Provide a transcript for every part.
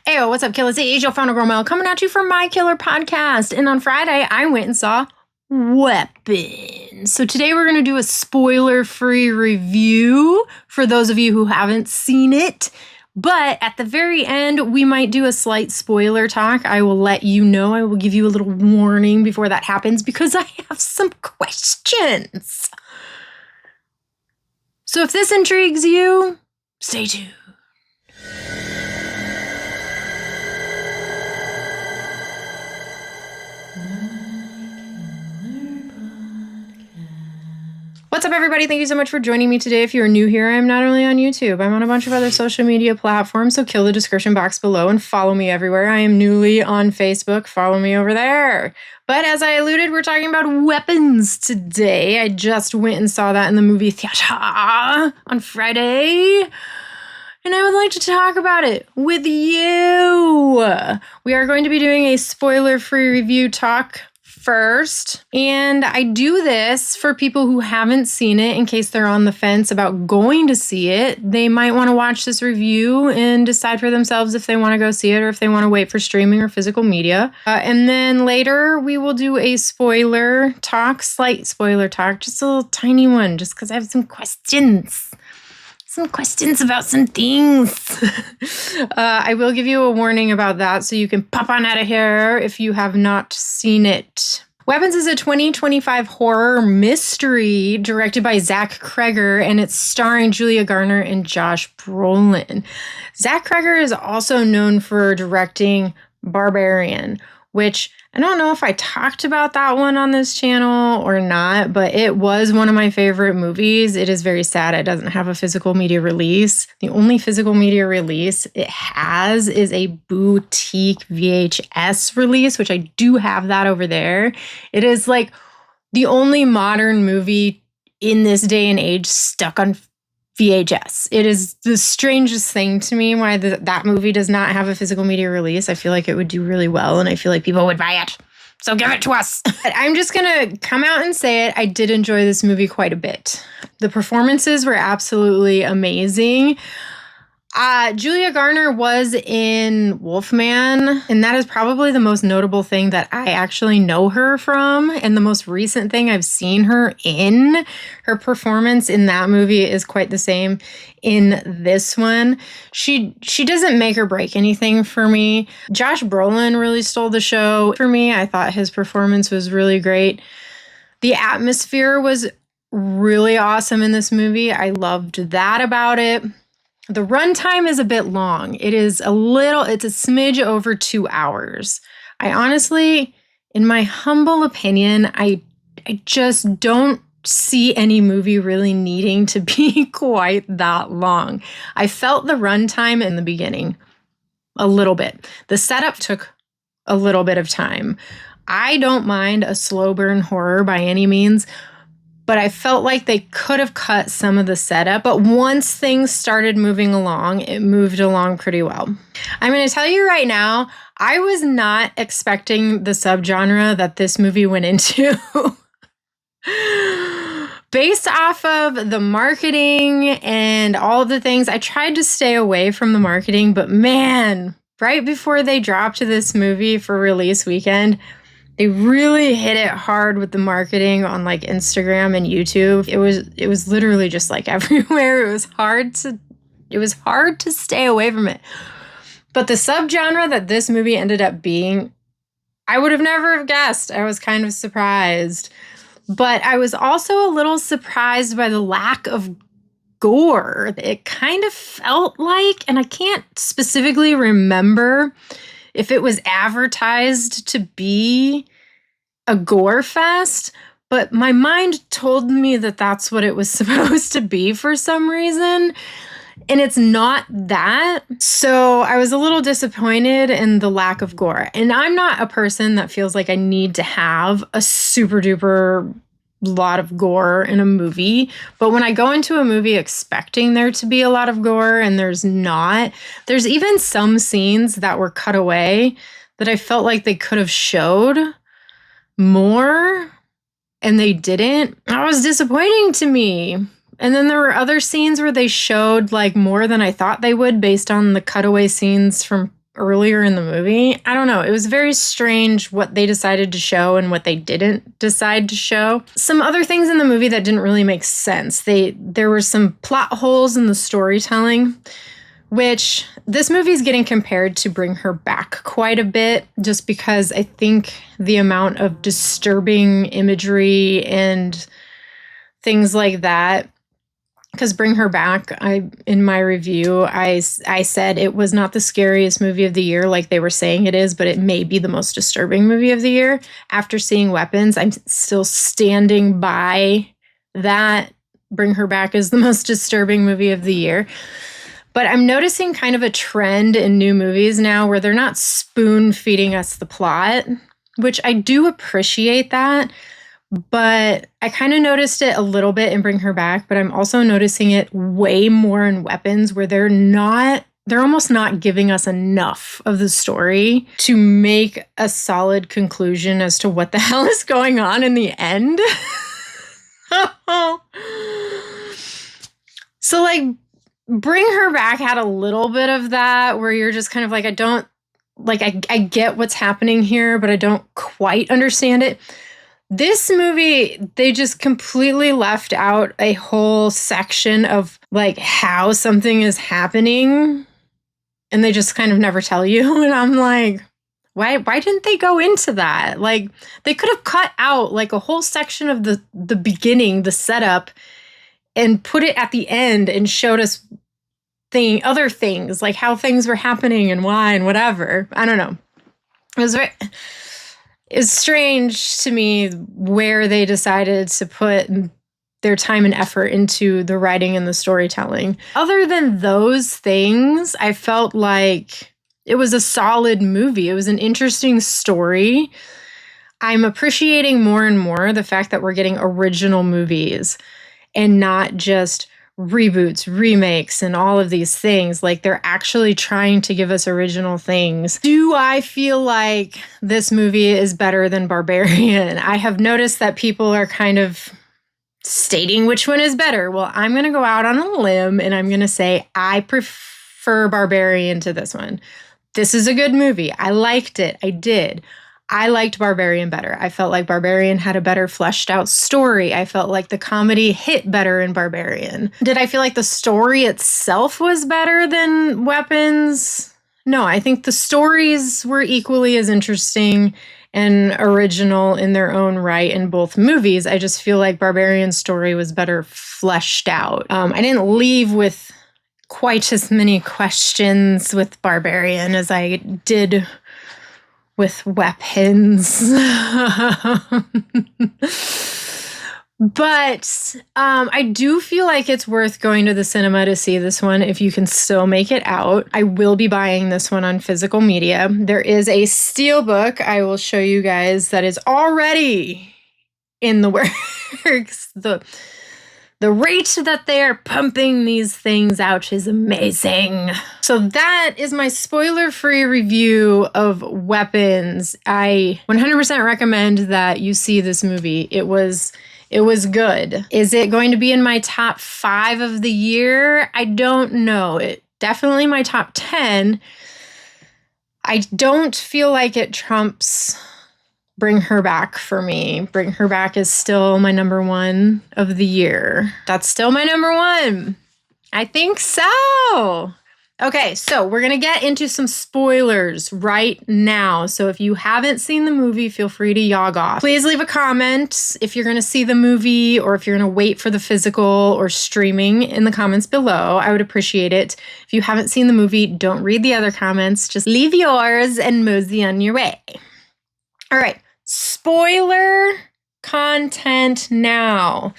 Ayo, what's up, killers? It's your phone girl Mel coming at you from my killer podcast. And on Friday, I went and saw Weapons. So today we're going to do a spoiler-free review for those of you who haven't seen it. But at the very end, we might do a slight spoiler talk. I will let you know. I will give you a little warning before that happens because I have some questions. So if this intrigues you, stay tuned. What's up, everybody? Thank you so much for joining me today. If you're new here, I'm not only on YouTube, I'm on a bunch of other social media platforms, so kill the description box below and follow me everywhere. I am newly on Facebook. Follow me over there. But as I alluded, we're talking about Weapons today. I just went and saw that in the movie theater on Friday, and I would like to talk about it with you. We are going to be doing a spoiler-free review talk first, and I do this for people who haven't seen it in case they're on the fence about going to see it. They might want to watch this review and decide for themselves if they want to go see it or if they want to wait for streaming or physical media. And then later we will do a spoiler talk, slight spoiler talk, just a little tiny one, just because I have some questions. About some things. I will give you a warning about that so you can pop on out of here if you have not seen it. Weapons is a 2025 horror mystery directed by Zach Cregger, and it's starring Julia Garner and Josh Brolin. Zach Cregger is also known for directing Barbarian, which I don't know if I talked about that one on this channel or not, but it was one of my favorite movies. It is very sad it doesn't have a physical media release. The only physical media release it has is a boutique VHS release, which I do have that over there. It is like the only modern movie in this day and age stuck on VHS. It is the strangest thing to me why that movie does not have a physical media release. I feel like it would do really well, and I feel like people would buy it. So give it to us. I'm just going to come out and say it. I did enjoy this movie quite a bit. The performances were absolutely amazing. Julia Garner was in Wolfman, and that is probably the most notable thing that I actually know her from, and the most recent thing I've seen her in. Her performance in that movie is quite the same in this one. She doesn't make or break anything for me. Josh Brolin really stole the show for me. I thought his performance was really great. The atmosphere was really awesome in this movie. I loved that about it. The runtime is a bit long. It's a smidge over 2 hours. I honestly, in my humble opinion, I just don't see any movie really needing to be quite that long. I felt the runtime in the beginning a little bit. The setup took a little bit of time. I don't mind a slow burn horror by any means, but I felt like they could have cut some of the setup. But once things started moving along, it moved along pretty well. I'm going to tell you right now, I was not expecting the subgenre that this movie went into. Based off of the marketing and all of the things, I tried to stay away from the marketing. But man, right before they dropped this movie for release weekend, they really hit it hard with the marketing on like Instagram and YouTube. It was literally just like everywhere. It was hard to stay away from it. But the subgenre that this movie ended up being, I would have never guessed. I was kind of surprised. But I was also a little surprised by the lack of gore. It kind of felt like, and I can't specifically remember if it was advertised to be a gore fest, but my mind told me that that's what it was supposed to be for some reason, and it's not that. So I was a little disappointed in the lack of gore. And I'm not a person that feels like I need to have a super duper lot of gore in a movie, but when I go into a movie expecting there to be a lot of gore and there's not, there's even some scenes that were cut away that I felt like they could have showed more and they didn't. That was disappointing to me. And then there were other scenes where they showed like more than I thought they would based on the cutaway scenes from earlier in the movie. I don't know. It was very strange what they decided to show and what they didn't decide to show. Some other things in the movie that didn't really make sense. There were some plot holes in the storytelling, which this movie is getting compared to Bring Her Back quite a bit, just because I think the amount of disturbing imagery and things like that. Because Bring Her Back, in my review, I said it was not the scariest movie of the year like they were saying it is, but it may be the most disturbing movie of the year. After seeing Weapons, I'm still standing by that. Bring Her Back is the most disturbing movie of the year. But I'm noticing kind of a trend in new movies now where they're not spoon-feeding us the plot, which I do appreciate that. But I kind of noticed it a little bit in Bring Her Back, but I'm also noticing it way more in Weapons, where they're almost not giving us enough of the story to make a solid conclusion as to what the hell is going on in the end. So like Bring Her Back had a little bit of that where you're just kind of like, I get what's happening here, but I don't quite understand it. This movie, they just completely left out a whole section of like how something is happening, and they just kind of never tell you. And I'm like, why didn't they go into that? Like, they could have cut out like a whole section of the beginning, the setup, and put it at the end and showed us other things, like how things were happening and why and whatever. I don't know. It's strange to me where they decided to put their time and effort into the writing and the storytelling. Other than those things, I felt like it was a solid movie. It was an interesting story. I'm appreciating more and more the fact that we're getting original movies and not just reboots, remakes, and all of these things. Like, they're actually trying to give us original things. Do I feel like this movie is better than Barbarian? I have noticed that people are kind of stating which one is better. Well, I'm going to go out on a limb and I'm going to say I prefer Barbarian to this one. This is a good movie. I liked it. I did. I liked Barbarian better. I felt like Barbarian had a better fleshed out story. I felt like the comedy hit better in Barbarian. Did I feel like the story itself was better than Weapons? No, I think the stories were equally as interesting and original in their own right in both movies. I just feel like Barbarian's story was better fleshed out. I didn't leave with quite as many questions with Barbarian as I did with Weapons. But I do feel like it's worth going to the cinema to see this one if you can still make it out. I will be buying this one on physical media. There is a steelbook I will show you guys that is already in the works. The rate that they are pumping these things out is amazing. So that is my spoiler-free review of Weapons. I 100% recommend that you see this movie. It was good. Is it going to be in my top 5 of the year? I don't know. It definitely my top 10. I don't feel like it trumps Bring Her Back for me. Bring Her Back is still my number 1 of the year. That's still my number 1. I think so. Okay, so we're going to get into some spoilers right now. So if you haven't seen the movie, feel free to yog off. Please leave a comment if you're going to see the movie or if you're going to wait for the physical or streaming in the comments below. I would appreciate it. If you haven't seen the movie, don't read the other comments. Just leave yours and mosey on your way. All right. Spoiler content now.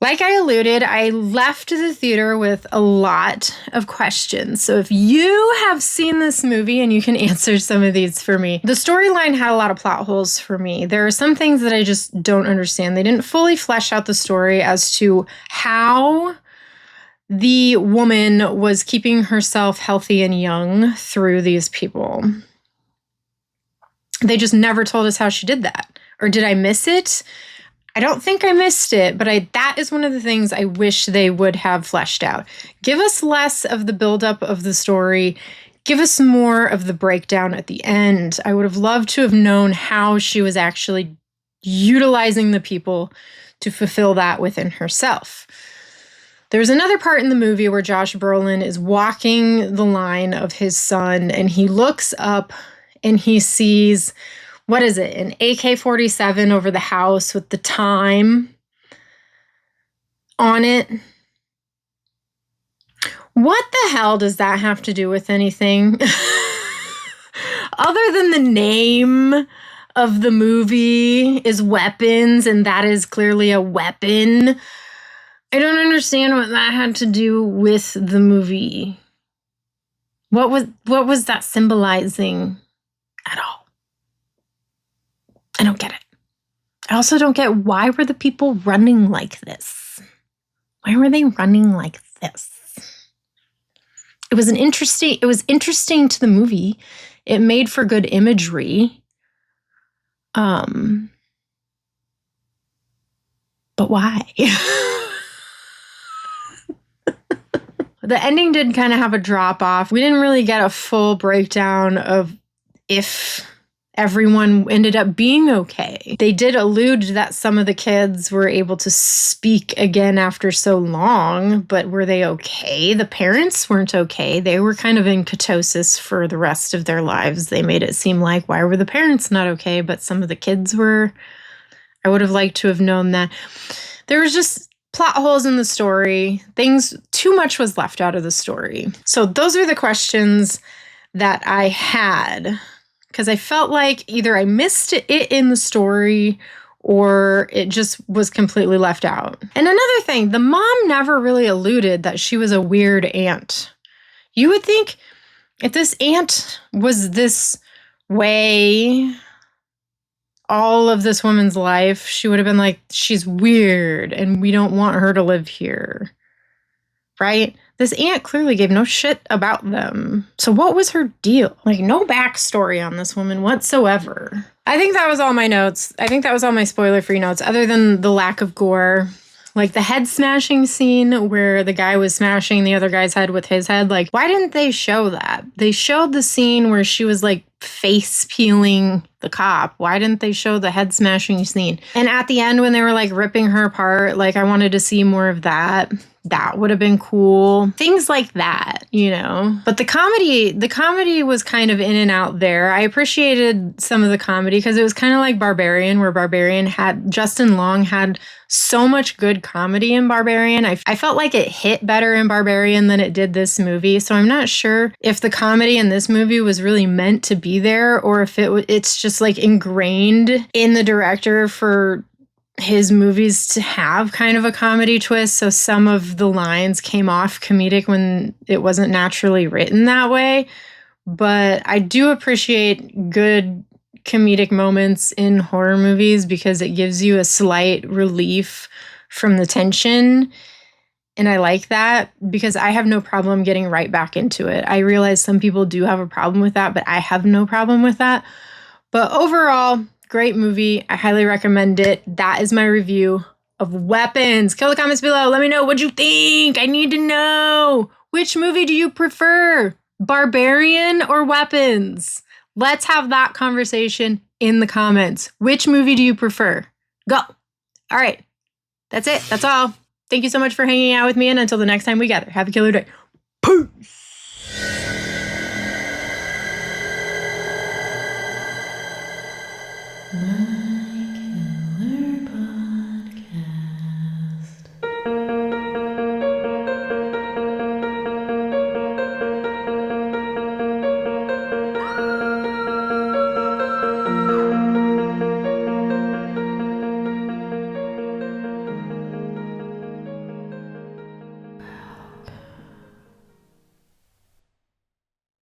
Like I alluded, I left the theater with a lot of questions. So if you have seen this movie and you can answer some of these for me. The storyline had a lot of plot holes for me. There are some things that I just don't understand. They didn't fully flesh out the story as to how the woman was keeping herself healthy and young through these people. They just never told us how she did that. Or did I miss it? I don't think I missed it, but that is one of the things I wish they would have fleshed out. Give us less of the buildup of the story. give us more of the breakdown at the end. I would have loved to have known how she was actually utilizing the people to fulfill that within herself. There's another part in the movie where Josh Brolin is walking the line of his son, and he looks up and he sees, what is it, an AK-47 over the house with the time on it. What the hell does that have to do with anything? Other than the name of the movie is Weapons, and that is clearly a weapon. I don't understand what that had to do with the movie. What was that symbolizing at all? I don't get it. I also don't get, why were the people running like this? Why were they running like this? It was interesting to the movie. It made for good imagery. But why? The ending did kind of have a drop off. We didn't really get a full breakdown of if everyone ended up being okay. They did allude that some of the kids were able to speak again after so long, but were they okay? The parents weren't okay. They were kind of in ketosis for the rest of their lives. They made it seem like, why were the parents not okay? But some of the kids were. I would have liked to have known that. There was just plot holes in the story. Too much was left out of the story. So those are the questions that I had, because I felt like either I missed it in the story or it just was completely left out. And another thing, the mom never really alluded that she was a weird aunt. You would think if this aunt was this way all of this woman's life, she would have been like, she's weird and we don't want her to live here. Right? This aunt clearly gave no shit about them. So what was her deal? Like, no backstory on this woman whatsoever. I think that was all my notes. I think that was all my spoiler-free notes, other than the lack of gore. Like the head smashing scene where the guy was smashing the other guy's head with his head. Like, why didn't they show that? They showed the scene where she was like face peeling the cop. Why didn't they show the head smashing scene? And at the end when they were like ripping her apart, like I wanted to see more of that. That would have been cool. Things like that, you know. But the comedy was kind of in and out there. I appreciated some of the comedy because it was kind of like Barbarian, where Justin Long had so much good comedy in Barbarian. I felt like it hit better in Barbarian than it did this movie. So I'm not sure if the comedy in this movie was really meant to be there or if it's just like ingrained in the director for his movies to have kind of a comedy twist. So some of the lines came off comedic when it wasn't naturally written that way. But I do appreciate good comedic moments in horror movies because it gives you a slight relief from the tension. And I like that because I have no problem getting right back into it. I realize some people do have a problem with that, but I have no problem with that. But overall, great movie. I highly recommend it. That is my review of Weapons. Kill the comments below. Let me know what you think. I need to know. Which movie do you prefer? Barbarian or Weapons? Let's have that conversation in the comments. Which movie do you prefer? Go. All right. That's it. That's all. Thank you so much for hanging out with me. And until the next time we gather, have a killer day. Peace.